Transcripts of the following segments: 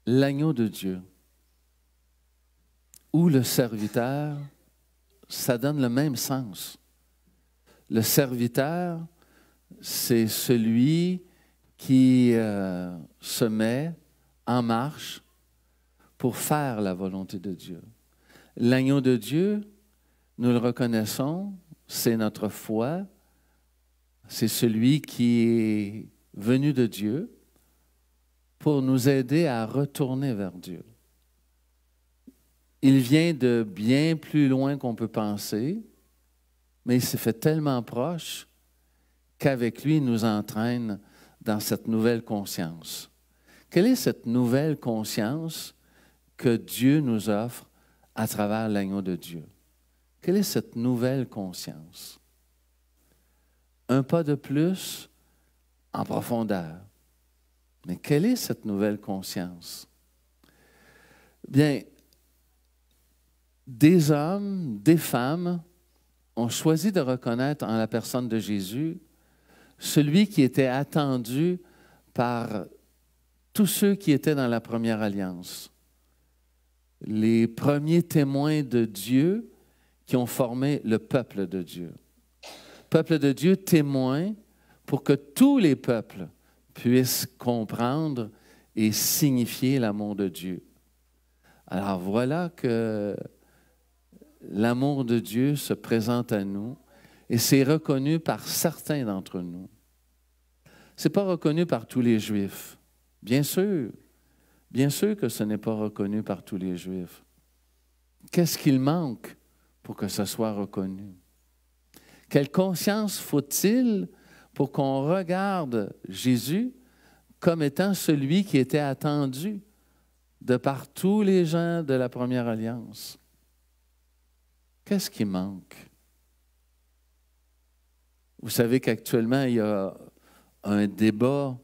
l'agneau de Dieu ou le serviteur, ça donne le même sens. Le serviteur, c'est celui qui se met en marche pour faire la volonté de Dieu. L'agneau de Dieu, nous le reconnaissons, c'est notre foi, c'est celui qui est venu de Dieu pour nous aider à retourner vers Dieu. Il vient de bien plus loin qu'on peut penser, mais il s'est fait tellement proche qu'avec lui, il nous entraîne dans cette nouvelle conscience. Quelle est cette nouvelle conscience que Dieu nous offre à travers l'agneau de Dieu? Quelle est cette nouvelle conscience? Un pas de plus en profondeur. Mais quelle est cette nouvelle conscience? Bien, des hommes, des femmes ont choisi de reconnaître en la personne de Jésus celui qui était attendu par tous ceux qui étaient dans la première alliance. Les premiers témoins de Dieu qui ont formé le peuple de Dieu. Peuple de Dieu témoin pour que tous les peuples puissent comprendre et signifier l'amour de Dieu. Alors voilà que l'amour de Dieu se présente à nous et c'est reconnu par certains d'entre nous. Ce n'est pas reconnu par tous les Juifs. Bien sûr que ce n'est pas reconnu par tous les Juifs. Qu'est-ce qu'il manque pour que ce soit reconnu? Quelle conscience faut-il pour qu'on regarde Jésus comme étant celui qui était attendu de par tous les gens de la première alliance? Qu'est-ce qui manque? Vous savez qu'actuellement, il y a un débat,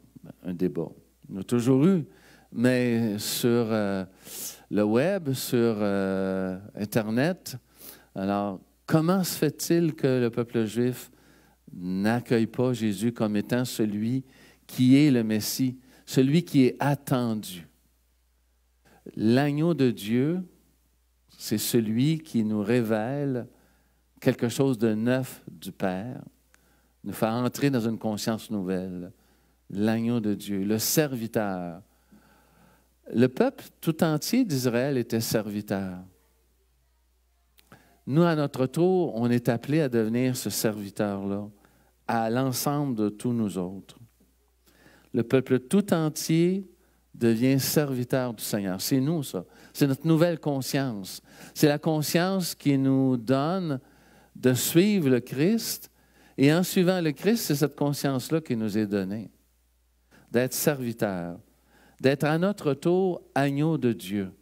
il y en a toujours eu, mais sur le web, sur Internet. Alors, comment se fait-il que le peuple juif n'accueille pas Jésus comme étant celui qui est le Messie, celui qui est attendu? L'agneau de Dieu, c'est celui qui nous révèle quelque chose de neuf du Père, nous fait entrer dans une conscience nouvelle. L'agneau de Dieu, le serviteur. Le peuple tout entier d'Israël était serviteur. Nous, à notre tour, on est appelés à devenir ce serviteur-là, à l'ensemble de tous nous autres. Le peuple tout entier devient serviteur du Seigneur. C'est nous, ça. C'est notre nouvelle conscience. C'est la conscience qui nous donne de suivre le Christ. Et en suivant le Christ, c'est cette conscience-là qui nous est donnée. D'être serviteur. D'être à notre tour agneau de Dieu.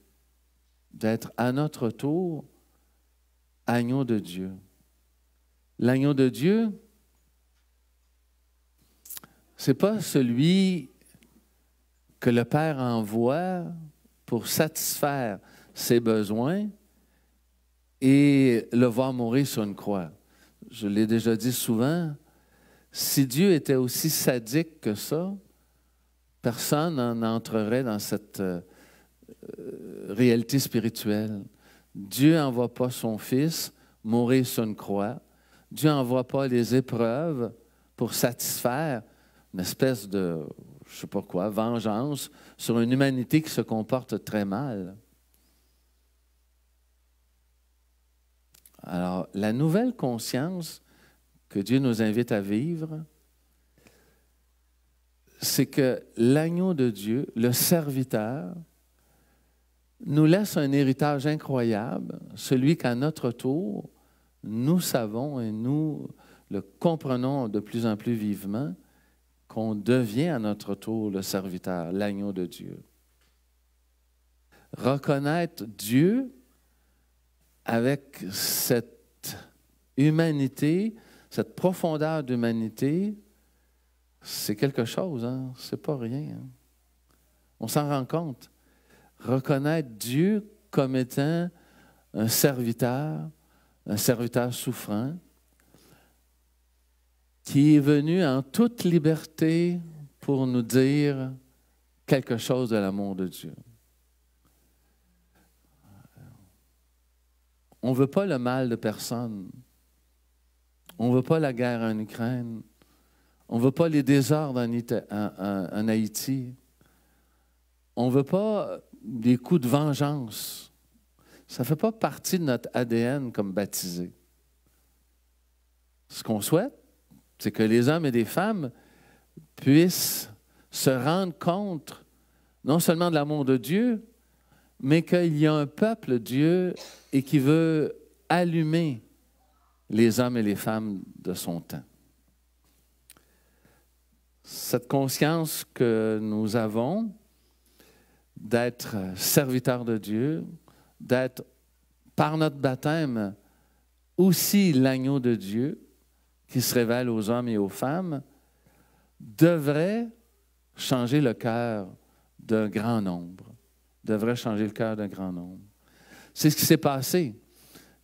D'être à notre tour agneau de Dieu. L'agneau de Dieu, ce n'est pas celui que le Père envoie pour satisfaire ses besoins et le voir mourir sur une croix. Je l'ai déjà dit souvent, si Dieu était aussi sadique que ça, personne n'entrerait dans cette réalité spirituelle. Dieu n'envoie pas son Fils mourir sur une croix. Dieu n'envoie pas les épreuves pour satisfaire une espèce de, je ne sais pas quoi, vengeance sur une humanité qui se comporte très mal. Alors, la nouvelle conscience que Dieu nous invite à vivre, c'est que l'agneau de Dieu, le serviteur, nous laisse un héritage incroyable, celui qu'à notre tour, nous savons et nous le comprenons de plus en plus vivement, qu'on devient à notre tour le serviteur, l'agneau de Dieu. Reconnaître Dieu avec cette humanité, cette profondeur d'humanité, c'est quelque chose, hein? C'est pas rien. Hein? On s'en rend compte. Reconnaître Dieu comme étant un serviteur souffrant, qui est venu en toute liberté pour nous dire quelque chose de l'amour de Dieu. On ne veut pas le mal de personne. On ne veut pas la guerre en Ukraine. On ne veut pas les désordres en Haïti. On ne veut pas des coups de vengeance. Ça ne fait pas partie de notre ADN comme baptisés. Ce qu'on souhaite, c'est que les hommes et les femmes puissent se rendre compte non seulement de l'amour de Dieu, mais qu'il y a un peuple Dieu et qui veut allumer les hommes et les femmes de son temps. Cette conscience que nous avons d'être serviteurs de Dieu, d'être par notre baptême aussi l'agneau de Dieu qui se révèle aux hommes et aux femmes, devrait changer le cœur d'un grand nombre. Devrait changer le cœur d'un grand nombre. C'est ce qui s'est passé.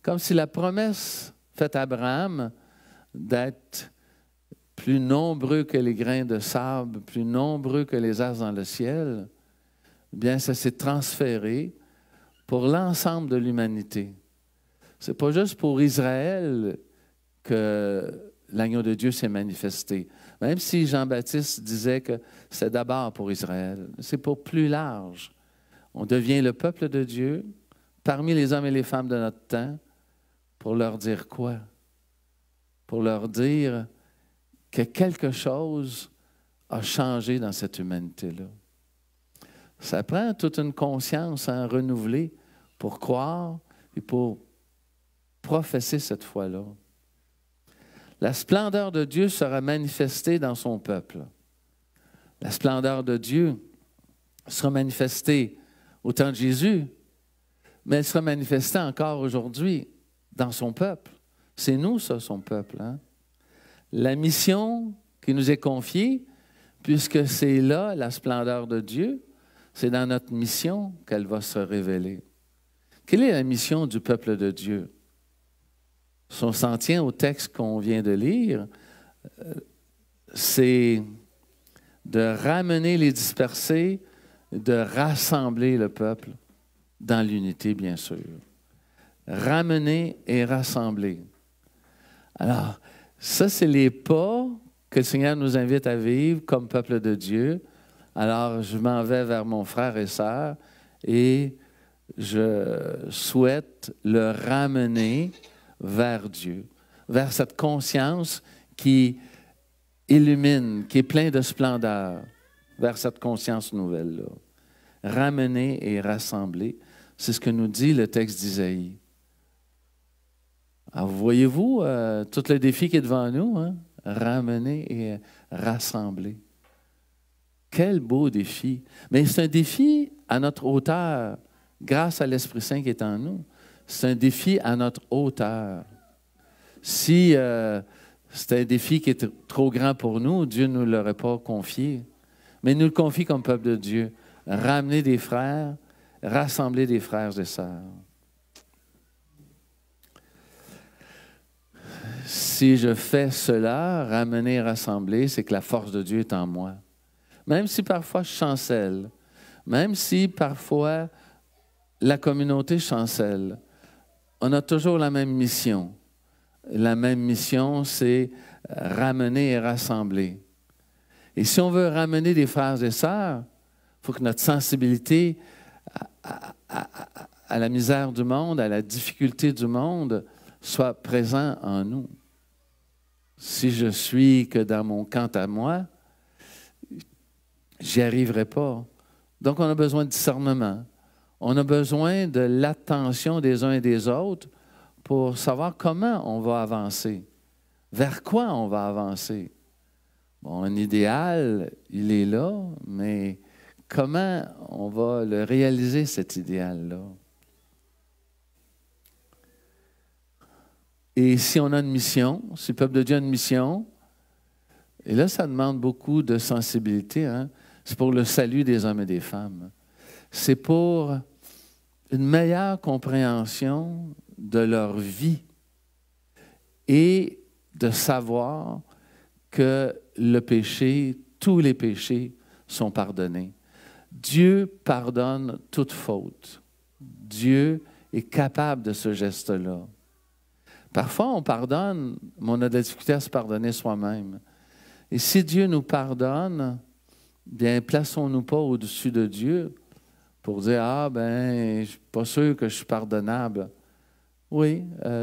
Comme si la promesse faite à Abraham d'être plus nombreux que les grains de sable, plus nombreux que les astres dans le ciel, bien, ça s'est transféré pour l'ensemble de l'humanité. Ce n'est pas juste pour Israël que l'agneau de Dieu s'est manifesté. Même si Jean-Baptiste disait que c'est d'abord pour Israël, c'est pour plus large. On devient le peuple de Dieu parmi les hommes et les femmes de notre temps pour leur dire quoi? Pour leur dire que quelque chose a changé dans cette humanité-là. Ça prend toute une conscience à renouveler pour croire et pour professer cette foi-là. La splendeur de Dieu sera manifestée dans son peuple. La splendeur de Dieu sera manifestée au temps de Jésus, mais elle sera manifestée encore aujourd'hui dans son peuple. C'est nous, ça, son peuple. Hein? La mission qui nous est confiée, puisque c'est là la splendeur de Dieu, c'est dans notre mission qu'elle va se révéler. Quelle est la mission du peuple de Dieu? Si on s'en tient au texte qu'on vient de lire, c'est de ramener les dispersés, de rassembler le peuple dans l'unité, bien sûr. Ramener et rassembler. Alors, ça, c'est les pas que le Seigneur nous invite à vivre comme peuple de Dieu. Alors, je m'en vais vers mon frère et sœur et je souhaite le ramener vers Dieu, vers cette conscience qui illumine, qui est pleine de splendeur, vers cette conscience nouvelle-là. Ramener et rassembler, c'est ce que nous dit le texte d'Isaïe. Alors, voyez-vous tout le défi qui est devant nous, hein? Ramener et rassembler. Quel beau défi! Mais c'est un défi à notre hauteur, grâce à l'Esprit Saint qui est en nous. C'est un défi à notre hauteur. Si c'était un défi qui était trop grand pour nous, Dieu ne nous l'aurait pas confié. Mais il nous le confie comme peuple de Dieu. Ramener des frères, rassembler des frères et sœurs. Si je fais cela, ramener et rassembler, c'est que la force de Dieu est en moi. Même si parfois je chancelle, même si parfois la communauté chancelle, on a toujours la même mission. La même mission, c'est ramener et rassembler. Et si on veut ramener des frères et sœurs, il faut que notre sensibilité à la misère du monde, à la difficulté du monde, soit présente en nous. Si je suis que dans mon camp à moi, j'y arriverai pas. Donc, on a besoin de discernement. On a besoin de l'attention des uns et des autres pour savoir comment on va avancer. Vers quoi on va avancer? Bon, un idéal, il est là, mais comment on va le réaliser, cet idéal-là? Et si on a une mission, si le peuple de Dieu a une mission, et là, ça demande beaucoup de sensibilité, hein? C'est pour le salut des hommes et des femmes. C'est pour une meilleure compréhension de leur vie et de savoir que le péché, tous les péchés sont pardonnés. Dieu pardonne toute faute. Dieu est capable de ce geste-là. Parfois, on pardonne, mais on a de la difficulté à se pardonner soi-même. Et si Dieu nous pardonne, bien, plaçons-nous pas au-dessus de Dieu pour dire « Ah, ben, je ne suis pas sûr que je suis pardonnable. » Oui,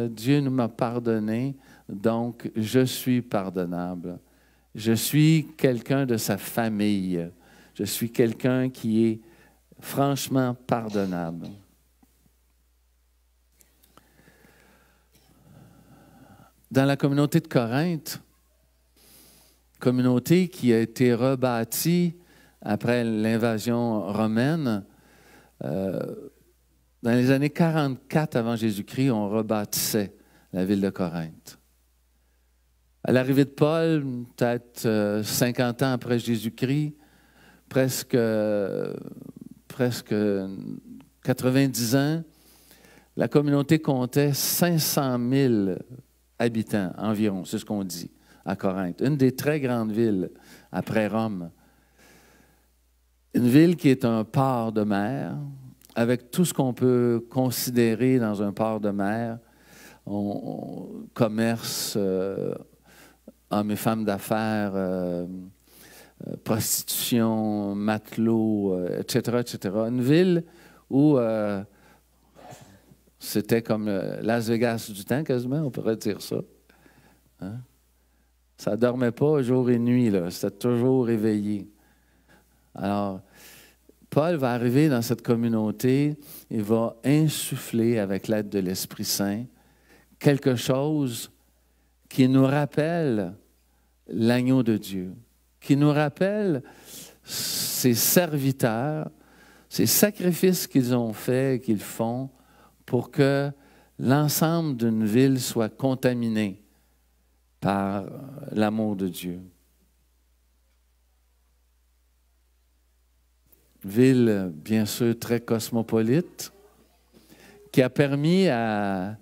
Dieu nous m'a pardonné, donc je suis pardonnable. Je suis quelqu'un de sa famille. Je suis quelqu'un qui est franchement pardonnable. Dans la communauté de Corinthe, communauté qui a été rebâtie après l'invasion romaine, dans les années 44 avant Jésus-Christ, on rebâtissait la ville de Corinthe. À l'arrivée de Paul, peut-être 50 ans après Jésus-Christ, presque 90 ans, la communauté comptait 500 000 habitants environ, c'est ce qu'on dit, à Corinthe. Une des très grandes villes après Rome. Une ville qui est un port de mer, avec tout ce qu'on peut considérer dans un port de mer. Commerce, hommes et femmes d'affaires, prostitution, matelot, etc., etc. Une ville où c'était comme Las Vegas du temps, quasiment, on pourrait dire ça. Hein? Ça ne dormait pas jour et nuit, là. C'était toujours éveillé. Alors, Paul va arriver dans cette communauté et va insuffler, avec l'aide de l'Esprit Saint, quelque chose qui nous rappelle l'agneau de Dieu, qui nous rappelle ses serviteurs, ces sacrifices qu'ils ont faits et qu'ils font pour que l'ensemble d'une ville soit contaminé par l'amour de Dieu. Ville, bien sûr, très cosmopolite, qui a permis à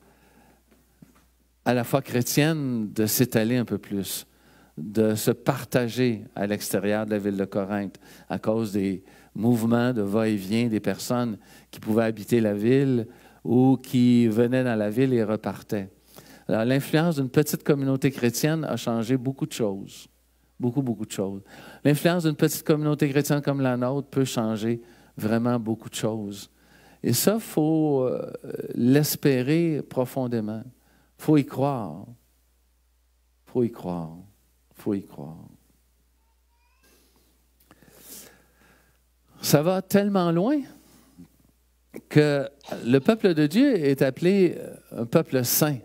la foi chrétienne de s'étaler un peu plus, de se partager à l'extérieur de la ville de Corinthe à cause des mouvements de va-et-vient des personnes qui pouvaient habiter la ville ou qui venaient dans la ville et repartaient. Alors, l'influence d'une petite communauté chrétienne a changé beaucoup de choses. Beaucoup, beaucoup de choses. L'influence d'une petite communauté chrétienne comme la nôtre peut changer vraiment beaucoup de choses. Et ça, il faut l'espérer profondément. Il faut y croire. Il faut y croire. Il faut y croire. Ça va tellement loin que le peuple de Dieu est appelé un peuple saint.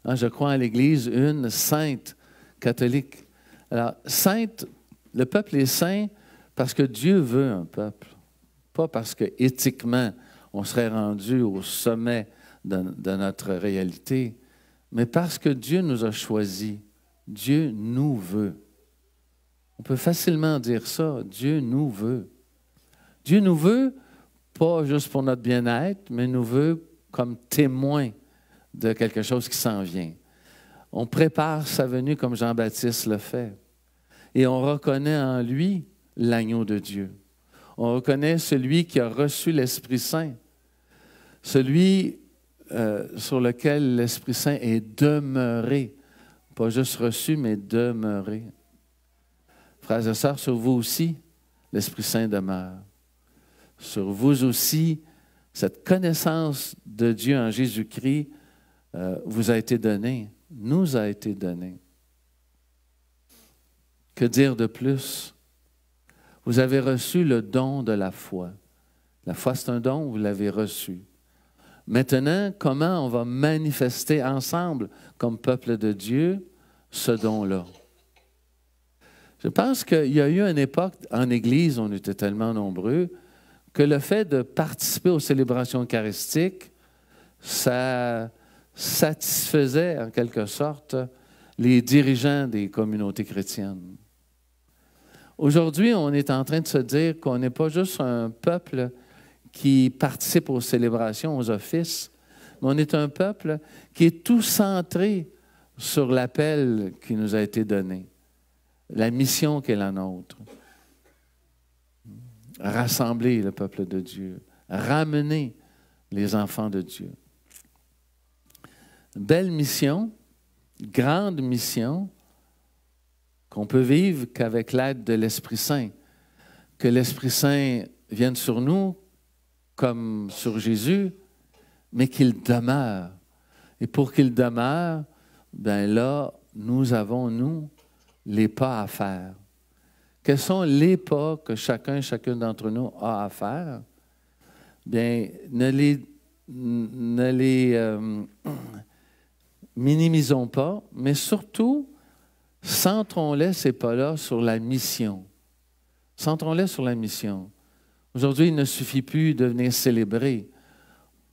Hein, je crois à l'Église une sainte catholique. Alors, sainte, le peuple est saint parce que Dieu veut un peuple, pas parce que éthiquement on serait rendu au sommet de notre réalité, mais parce que Dieu nous a choisis. Dieu nous veut. On peut facilement dire ça, Dieu nous veut. Dieu nous veut pas juste pour notre bien-être, mais nous veut comme témoin de quelque chose qui s'en vient. On prépare sa venue comme Jean-Baptiste le fait. Et on reconnaît en lui l'agneau de Dieu. On reconnaît celui qui a reçu l'Esprit Saint. Celui sur lequel l'Esprit Saint est demeuré. Pas juste reçu, mais demeuré. Frères et sœurs, sur vous aussi, l'Esprit Saint demeure. Sur vous aussi, cette connaissance de Dieu en Jésus-Christ vous a été donnée, nous a été donnée. Que dire de plus? Vous avez reçu le don de la foi. La foi, c'est un don, vous l'avez reçu. Maintenant, comment on va manifester ensemble, comme peuple de Dieu, ce don-là? Je pense qu'il y a eu une époque, en Église, on était tellement nombreux, que le fait de participer aux célébrations eucharistiques, ça satisfaisait en quelque sorte les dirigeants des communautés chrétiennes. Aujourd'hui, on est en train de se dire qu'on n'est pas juste un peuple qui participe aux célébrations, aux offices, mais on est un peuple qui est tout centré sur l'appel qui nous a été donné, la mission qui est la nôtre. Rassembler le peuple de Dieu, ramener les enfants de Dieu. belle mission, grande mission, qu'on peut vivre qu'avec l'aide de l'Esprit Saint. Que l'Esprit Saint vienne sur nous comme sur Jésus, mais qu'il demeure. Et pour qu'il demeure, bien là, nous avons, nous, les pas à faire. Quels sont les pas que chacun d'entre nous a à faire? Bien, ne les minimisons pas, mais surtout, centrons-les, ces pas-là, sur la mission. Centrons-les sur la mission. Aujourd'hui, il ne suffit plus de venir célébrer.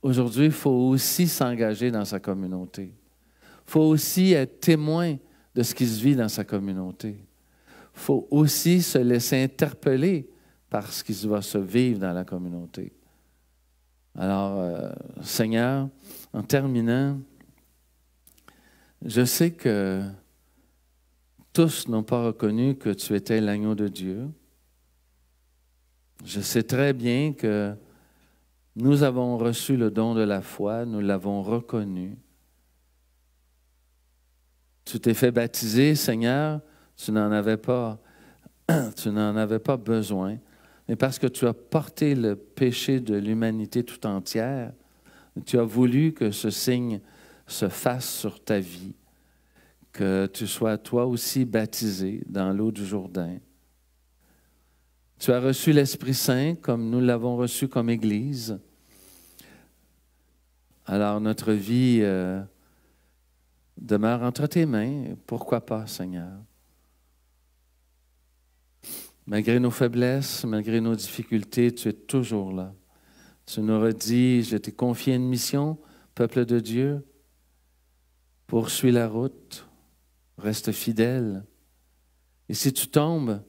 Aujourd'hui, il faut aussi s'engager dans sa communauté. Il faut aussi être témoin de ce qui se vit dans sa communauté. Il faut aussi se laisser interpeller par ce qui va se vivre dans la communauté. Alors, Seigneur, en terminant, je sais que tous n'ont pas reconnu que tu étais l'agneau de Dieu. Je sais très bien que nous avons reçu le don de la foi, nous l'avons reconnu. Tu t'es fait baptiser, Seigneur, tu n'en avais pas besoin, mais parce que tu as porté le péché de l'humanité tout entière, tu as voulu que ce signe se fasse sur ta vie, que tu sois toi aussi baptisé dans l'eau du Jourdain. Tu as reçu l'Esprit Saint comme nous l'avons reçu comme Église. Alors notre vie demeure entre tes mains. Pourquoi pas, Seigneur? Malgré nos faiblesses, malgré nos difficultés, tu es toujours là. Tu nous redis, je t'ai confié une mission, peuple de Dieu. Poursuis la route, reste fidèle. Et si tu tombes,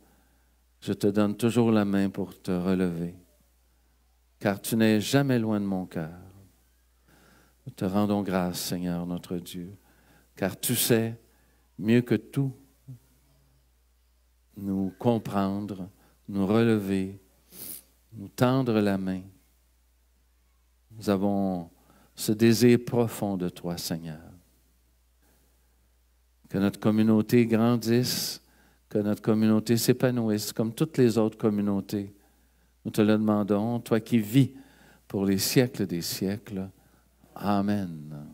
je te donne toujours la main pour te relever, car tu n'es jamais loin de mon cœur. Nous te rendons grâce, Seigneur, notre Dieu, car tu sais mieux que tout nous comprendre, nous relever, nous tendre la main. Nous avons ce désir profond de toi, Seigneur. Que notre communauté grandisse, que notre communauté s'épanouisse comme toutes les autres communautés. Nous te le demandons, toi qui vis pour les siècles des siècles. Amen.